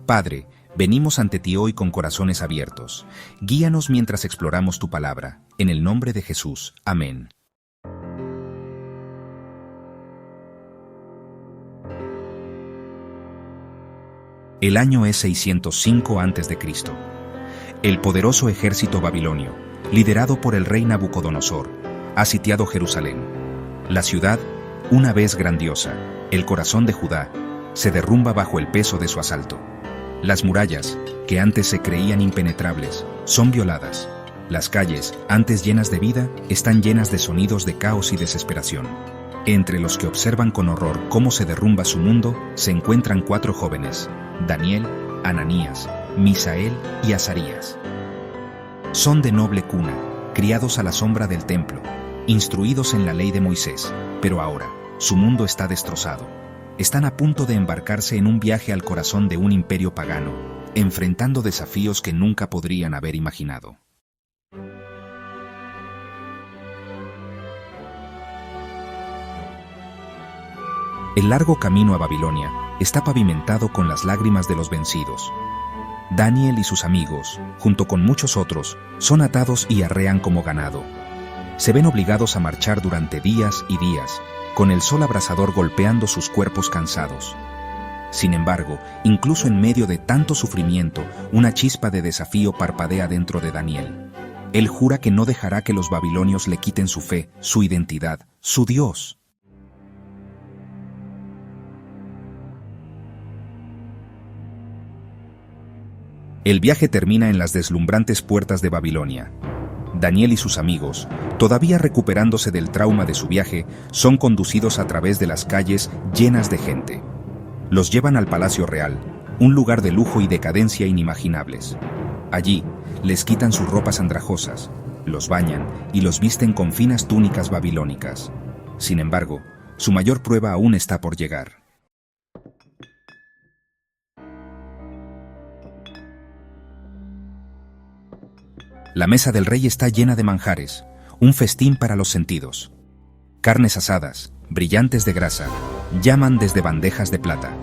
Padre, venimos ante ti hoy con corazones abiertos. Guíanos mientras exploramos tu palabra. En el nombre de Jesús. Amén. El año es 605 a.C. El poderoso ejército babilonio, liderado por el rey Nabucodonosor, ha sitiado Jerusalén. La ciudad, una vez grandiosa, el corazón de Judá, se derrumba bajo el peso de su asalto. Las murallas, que antes se creían impenetrables, son violadas. Las calles, antes llenas de vida, están llenas de sonidos de caos y desesperación. Entre los que observan con horror cómo se derrumba su mundo, se encuentran 4 jóvenes: Daniel, Ananías, Misael y Azarías. Son de noble cuna, criados a la sombra del templo, instruidos en la ley de Moisés, pero ahora, su mundo está destrozado. Están a punto de embarcarse en un viaje al corazón de un imperio pagano, enfrentando desafíos que nunca podrían haber imaginado. El largo camino a Babilonia está pavimentado con las lágrimas de los vencidos. Daniel y sus amigos, junto con muchos otros, son atados y arrean como ganado. Se ven obligados a marchar durante días y días, con el sol abrasador golpeando sus cuerpos cansados. Sin embargo, incluso en medio de tanto sufrimiento, una chispa de desafío parpadea dentro de Daniel. Él jura que no dejará que los babilonios le quiten su fe, su identidad, su Dios. El viaje termina en las deslumbrantes puertas de Babilonia. Daniel y sus amigos, todavía recuperándose del trauma de su viaje, son conducidos a través de las calles llenas de gente. Los llevan al Palacio Real, un lugar de lujo y decadencia inimaginables. Allí, les quitan sus ropas andrajosas, los bañan y los visten con finas túnicas babilónicas. Sin embargo, su mayor prueba aún está por llegar. La mesa del rey está llena de manjares, un festín para los sentidos. Carnes asadas, brillantes de grasa, llaman desde bandejas de plata.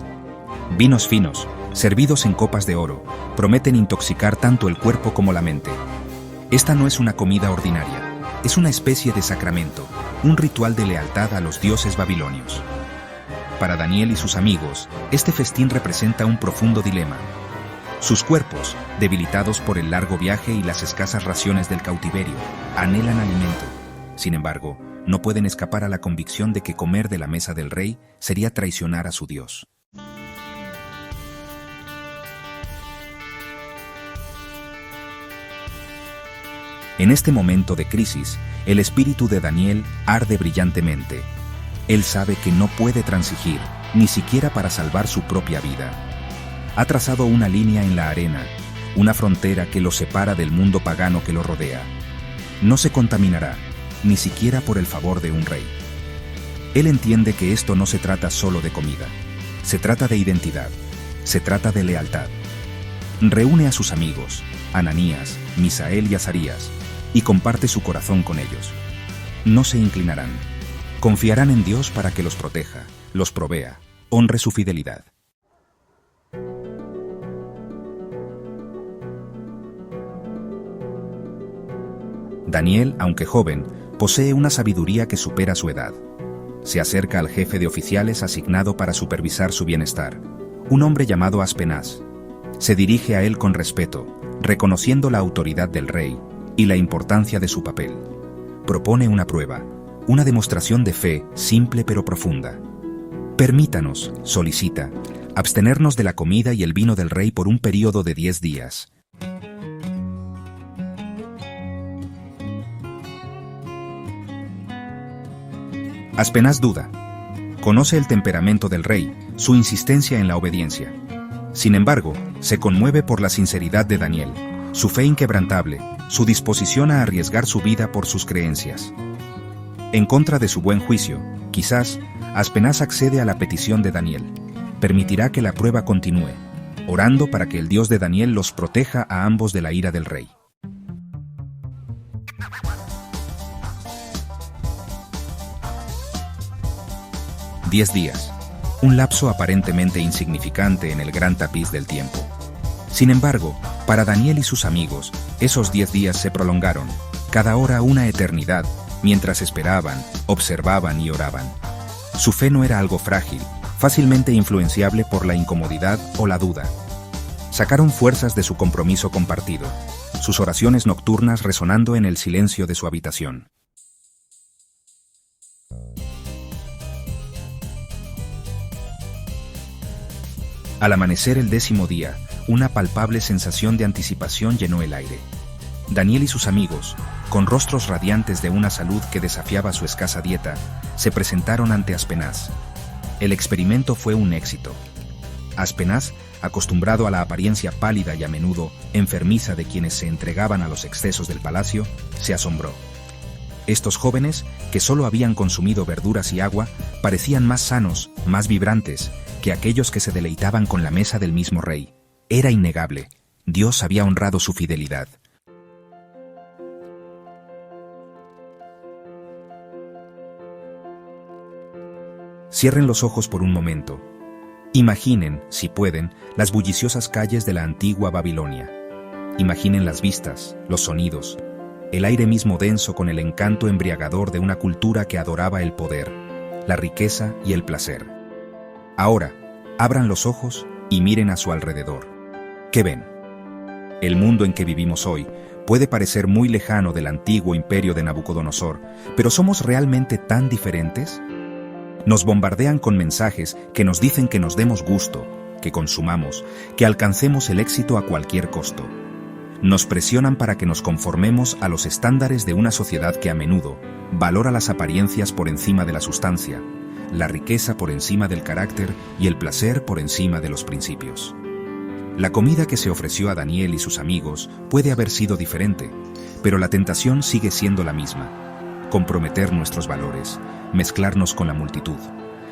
Vinos finos, servidos en copas de oro, prometen intoxicar tanto el cuerpo como la mente. Esta no es una comida ordinaria, es una especie de sacramento, un ritual de lealtad a los dioses babilonios. Para Daniel y sus amigos, este festín representa un profundo dilema. Sus cuerpos, debilitados por el largo viaje y las escasas raciones del cautiverio, anhelan alimento. Sin embargo, no pueden escapar a la convicción de que comer de la mesa del rey sería traicionar a su Dios. En este momento de crisis, el espíritu de Daniel arde brillantemente. Él sabe que no puede transigir, ni siquiera para salvar su propia vida. Ha trazado una línea en la arena, una frontera que lo separa del mundo pagano que lo rodea. No se contaminará, ni siquiera por el favor de un rey. Él entiende que esto no se trata solo de comida, se trata de identidad, se trata de lealtad. Reúne a sus amigos, Ananías, Misael y Azarías, y comparte su corazón con ellos. No se inclinarán, confiarán en Dios para que los proteja, los provea, honre su fidelidad. Daniel, aunque joven, posee una sabiduría que supera su edad. Se acerca al jefe de oficiales asignado para supervisar su bienestar, un hombre llamado Aspenaz. Se dirige a él con respeto, reconociendo la autoridad del rey y la importancia de su papel. Propone una prueba, una demostración de fe simple pero profunda. Permítanos, solicita, abstenernos de la comida y el vino del rey por un período de 10 días. Aspenaz duda. Conoce el temperamento del rey, su insistencia en la obediencia. Sin embargo, se conmueve por la sinceridad de Daniel, su fe inquebrantable, su disposición a arriesgar su vida por sus creencias. En contra de su buen juicio, quizás, Aspenaz accede a la petición de Daniel. Permitirá que la prueba continúe, orando para que el Dios de Daniel los proteja a ambos de la ira del rey. «10 días, un lapso aparentemente insignificante en el gran tapiz del tiempo. Sin embargo, para Daniel y sus amigos, esos 10 días se prolongaron, cada hora una eternidad, mientras esperaban, observaban y oraban. Su fe no era algo frágil, fácilmente influenciable por la incomodidad o la duda. Sacaron fuerzas de su compromiso compartido, sus oraciones nocturnas resonando en el silencio de su habitación. Al amanecer el 10º día, una palpable sensación de anticipación llenó el aire. Daniel y sus amigos, con rostros radiantes de una salud que desafiaba su escasa dieta, se presentaron ante Aspenaz. El experimento fue un éxito. Aspenaz, acostumbrado a la apariencia pálida y a menudo enfermiza de quienes se entregaban a los excesos del palacio, se asombró. Estos jóvenes, que solo habían consumido verduras y agua, parecían más sanos, más vibrantes, que aquellos que se deleitaban con la mesa del mismo rey. Era innegable, Dios había honrado su fidelidad. Cierren los ojos por un momento. Imaginen, si pueden, las bulliciosas calles de la antigua Babilonia. Imaginen las vistas, los sonidos, el aire mismo denso con el encanto embriagador de una cultura que adoraba el poder, la riqueza y el placer. Ahora, abran los ojos y miren a su alrededor. ¿Qué ven? El mundo en que vivimos hoy puede parecer muy lejano del antiguo imperio de Nabucodonosor, pero ¿somos realmente tan diferentes? Nos bombardean con mensajes que nos dicen que nos demos gusto, que consumamos, que alcancemos el éxito a cualquier costo. Nos presionan para que nos conformemos a los estándares de una sociedad que a menudo valora las apariencias por encima de la sustancia, la riqueza por encima del carácter y el placer por encima de los principios. La comida que se ofreció a Daniel y sus amigos puede haber sido diferente, pero la tentación sigue siendo la misma: comprometer nuestros valores, mezclarnos con la multitud,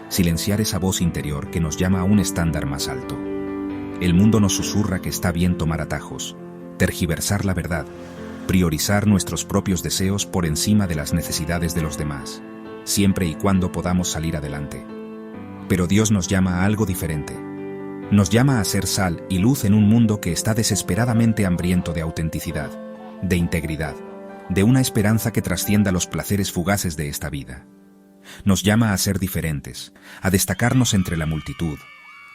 silenciar esa voz interior que nos llama a un estándar más alto. El mundo nos susurra que está bien tomar atajos, tergiversar la verdad, priorizar nuestros propios deseos por encima de las necesidades de los demás, siempre y cuando podamos salir adelante. Pero Dios nos llama a algo diferente. Nos llama a ser sal y luz en un mundo que está desesperadamente hambriento de autenticidad, de integridad, de una esperanza que trascienda los placeres fugaces de esta vida. Nos llama a ser diferentes, a destacarnos entre la multitud,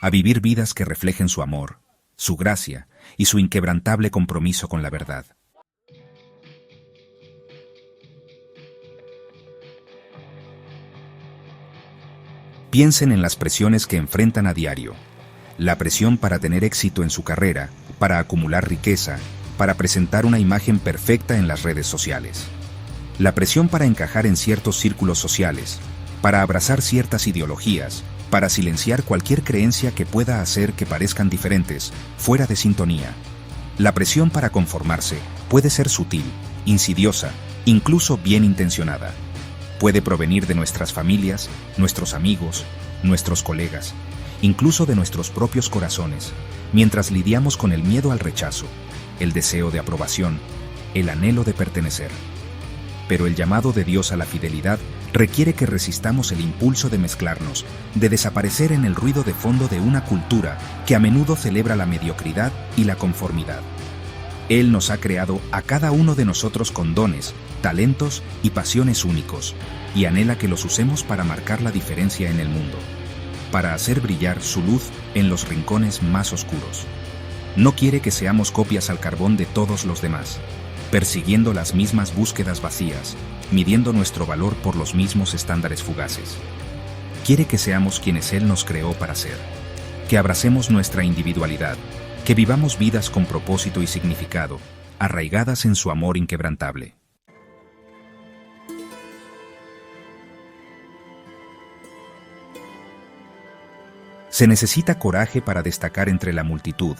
a vivir vidas que reflejen su amor, su gracia y su inquebrantable compromiso con la verdad. Piensen en las presiones que enfrentan a diario. La presión para tener éxito en su carrera, para acumular riqueza, para presentar una imagen perfecta en las redes sociales. La presión para encajar en ciertos círculos sociales, para abrazar ciertas ideologías, para silenciar cualquier creencia que pueda hacer que parezcan diferentes, fuera de sintonía. La presión para conformarse puede ser sutil, insidiosa, incluso bien intencionada. Puede provenir de nuestras familias, nuestros amigos, nuestros colegas, incluso de nuestros propios corazones, mientras lidiamos con el miedo al rechazo, el deseo de aprobación, el anhelo de pertenecer. Pero el llamado de Dios a la fidelidad requiere que resistamos el impulso de mezclarnos, de desaparecer en el ruido de fondo de una cultura que a menudo celebra la mediocridad y la conformidad. Él nos ha creado a cada uno de nosotros con dones, talentos y pasiones únicos, y anhela que los usemos para marcar la diferencia en el mundo, para hacer brillar su luz en los rincones más oscuros. No quiere que seamos copias al carbón de todos los demás, persiguiendo las mismas búsquedas vacías, midiendo nuestro valor por los mismos estándares fugaces. Quiere que seamos quienes Él nos creó para ser, que abracemos nuestra individualidad, que vivamos vidas con propósito y significado, arraigadas en su amor inquebrantable. Se necesita coraje para destacar entre la multitud,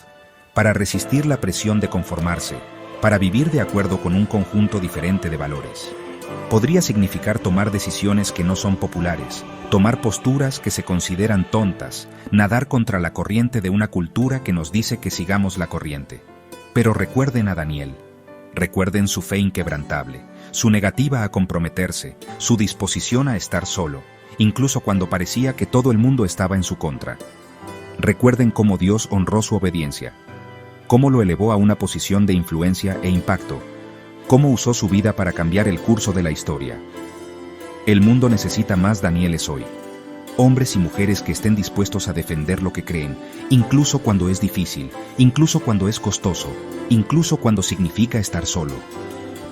para resistir la presión de conformarse, para vivir de acuerdo con un conjunto diferente de valores. Podría significar tomar decisiones que no son populares, tomar posturas que se consideran tontas, nadar contra la corriente de una cultura que nos dice que sigamos la corriente. Pero recuerden a Daniel, recuerden su fe inquebrantable, su negativa a comprometerse, su disposición a estar solo, incluso cuando parecía que todo el mundo estaba en su contra. Recuerden cómo Dios honró su obediencia. cómo lo elevó a una posición de influencia e impacto, cómo usó su vida para cambiar el curso de la historia. El mundo necesita más Danieles hoy. Hombres y mujeres que estén dispuestos a defender lo que creen, incluso cuando es difícil, incluso cuando es costoso, incluso cuando significa estar solo.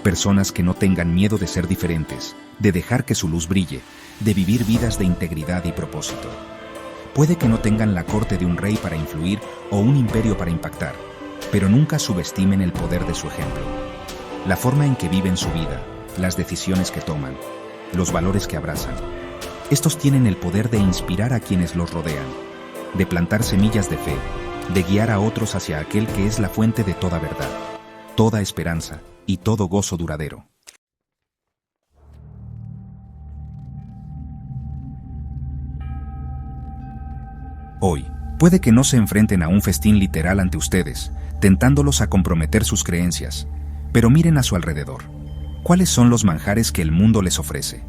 Personas que no tengan miedo de ser diferentes, de dejar que su luz brille, de vivir vidas de integridad y propósito. Puede que no tengan la corte de un rey para influir o un imperio para impactar, pero nunca subestimen el poder de su ejemplo. La forma en que viven su vida, las decisiones que toman, los valores que abrazan. Estos tienen el poder de inspirar a quienes los rodean, de plantar semillas de fe, de guiar a otros hacia aquel que es la fuente de toda verdad, toda esperanza y todo gozo duradero. Hoy, puede que no se enfrenten a un festín literal ante ustedes, tentándolos a comprometer sus creencias, pero miren a su alrededor. ¿Cuáles son los manjares que el mundo les ofrece?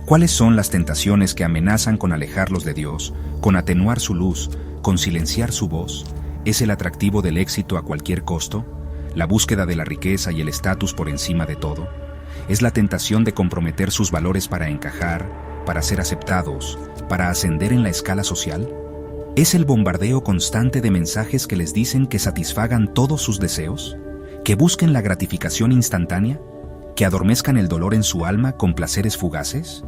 ¿Cuáles son las tentaciones que amenazan con alejarlos de Dios, con atenuar su luz, con silenciar su voz? ¿Es el atractivo del éxito a cualquier costo? ¿La búsqueda de la riqueza y el estatus por encima de todo? ¿Es la tentación de comprometer sus valores para encajar, para ser aceptados, para ascender en la escala social? ¿Es el bombardeo constante de mensajes que les dicen que satisfagan todos sus deseos? ¿Que busquen la gratificación instantánea? ¿Que adormezcan el dolor en su alma con placeres fugaces?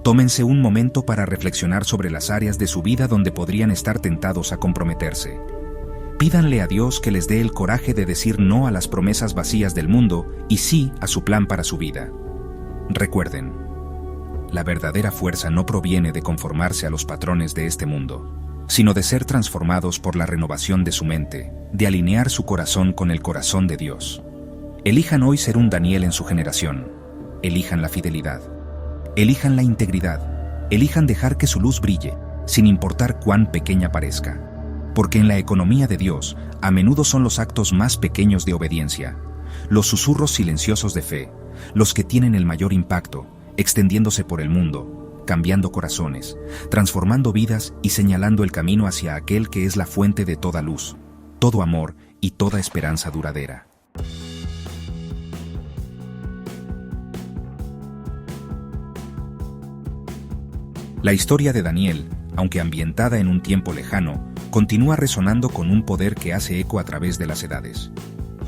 Tómense un momento para reflexionar sobre las áreas de su vida donde podrían estar tentados a comprometerse. Pídanle a Dios que les dé el coraje de decir no a las promesas vacías del mundo y sí a su plan para su vida. Recuerden, la verdadera fuerza no proviene de conformarse a los patrones de este mundo, sino de ser transformados por la renovación de su mente, de alinear su corazón con el corazón de Dios. Elijan hoy ser un Daniel en su generación. Elijan la fidelidad. Elijan la integridad. Elijan dejar que su luz brille, sin importar cuán pequeña parezca. Porque en la economía de Dios, a menudo son los actos más pequeños de obediencia, los susurros silenciosos de fe, los que tienen el mayor impacto, extendiéndose por el mundo, cambiando corazones, transformando vidas y señalando el camino hacia aquel que es la fuente de toda luz, todo amor y toda esperanza duradera. La historia de Daniel, aunque ambientada en un tiempo lejano, continúa resonando con un poder que hace eco a través de las edades.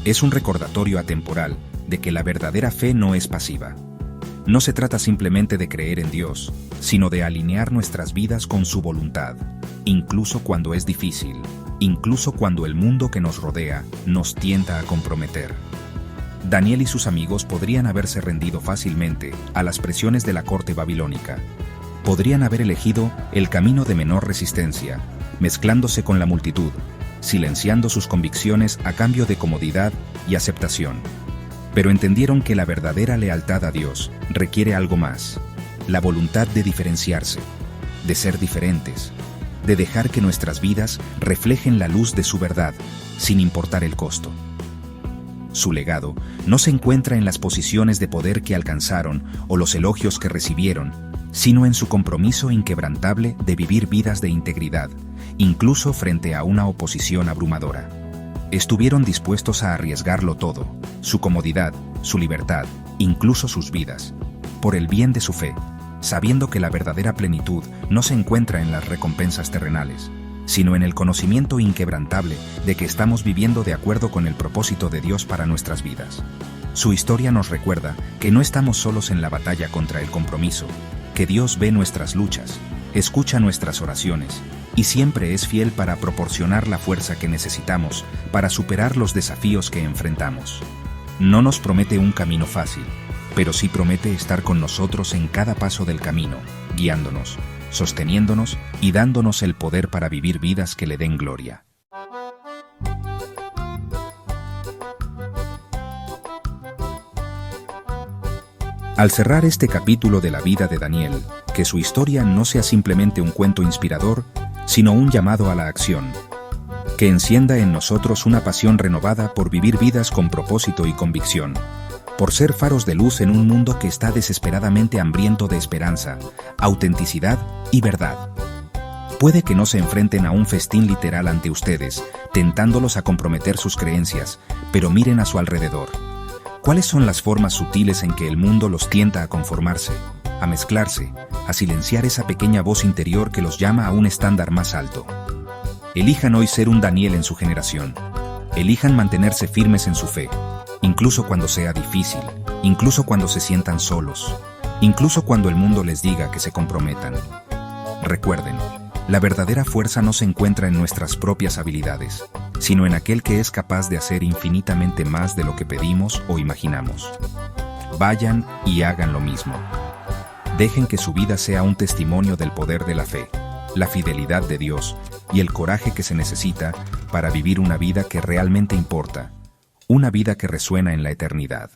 Es un recordatorio atemporal de que la verdadera fe no es pasiva. No se trata simplemente de creer en Dios, sino de alinear nuestras vidas con su voluntad, incluso cuando es difícil, incluso cuando el mundo que nos rodea nos tienta a comprometer. Daniel y sus amigos podrían haberse rendido fácilmente a las presiones de la corte babilónica. Podrían haber elegido el camino de menor resistencia, mezclándose con la multitud, silenciando sus convicciones a cambio de comodidad y aceptación. Pero entendieron que la verdadera lealtad a Dios requiere algo más: la voluntad de diferenciarse, de ser diferentes, de dejar que nuestras vidas reflejen la luz de su verdad, sin importar el costo. Su legado no se encuentra en las posiciones de poder que alcanzaron o los elogios que recibieron, sino en su compromiso inquebrantable de vivir vidas de integridad, incluso frente a una oposición abrumadora. Estuvieron dispuestos a arriesgarlo todo, su comodidad, su libertad, incluso sus vidas, por el bien de su fe, sabiendo que la verdadera plenitud no se encuentra en las recompensas terrenales, sino en el conocimiento inquebrantable de que estamos viviendo de acuerdo con el propósito de Dios para nuestras vidas. Su historia nos recuerda que no estamos solos en la batalla contra el compromiso, que Dios ve nuestras luchas, escucha nuestras oraciones y siempre es fiel para proporcionar la fuerza que necesitamos para superar los desafíos que enfrentamos. No nos promete un camino fácil, pero sí promete estar con nosotros en cada paso del camino, guiándonos, sosteniéndonos y dándonos el poder para vivir vidas que le den gloria. Al cerrar este capítulo de la vida de Daniel, que su historia no sea simplemente un cuento inspirador, sino un llamado a la acción, que encienda en nosotros una pasión renovada por vivir vidas con propósito y convicción, por ser faros de luz en un mundo que está desesperadamente hambriento de esperanza, autenticidad y verdad. Puede que no se enfrenten a un festín literal ante ustedes, tentándolos a comprometer sus creencias, pero miren a su alrededor. ¿Cuáles son las formas sutiles en que el mundo los tienta a conformarse, a mezclarse, a silenciar esa pequeña voz interior que los llama a un estándar más alto? Elijan hoy ser un Daniel en su generación. Elijan mantenerse firmes en su fe, incluso cuando sea difícil, incluso cuando se sientan solos, incluso cuando el mundo les diga que se comprometan. Recuerden, la verdadera fuerza no se encuentra en nuestras propias habilidades, sino en aquel que es capaz de hacer infinitamente más de lo que pedimos o imaginamos. Vayan y hagan lo mismo. Dejen que su vida sea un testimonio del poder de la fe, la fidelidad de Dios y el coraje que se necesita para vivir una vida que realmente importa, una vida que resuena en la eternidad.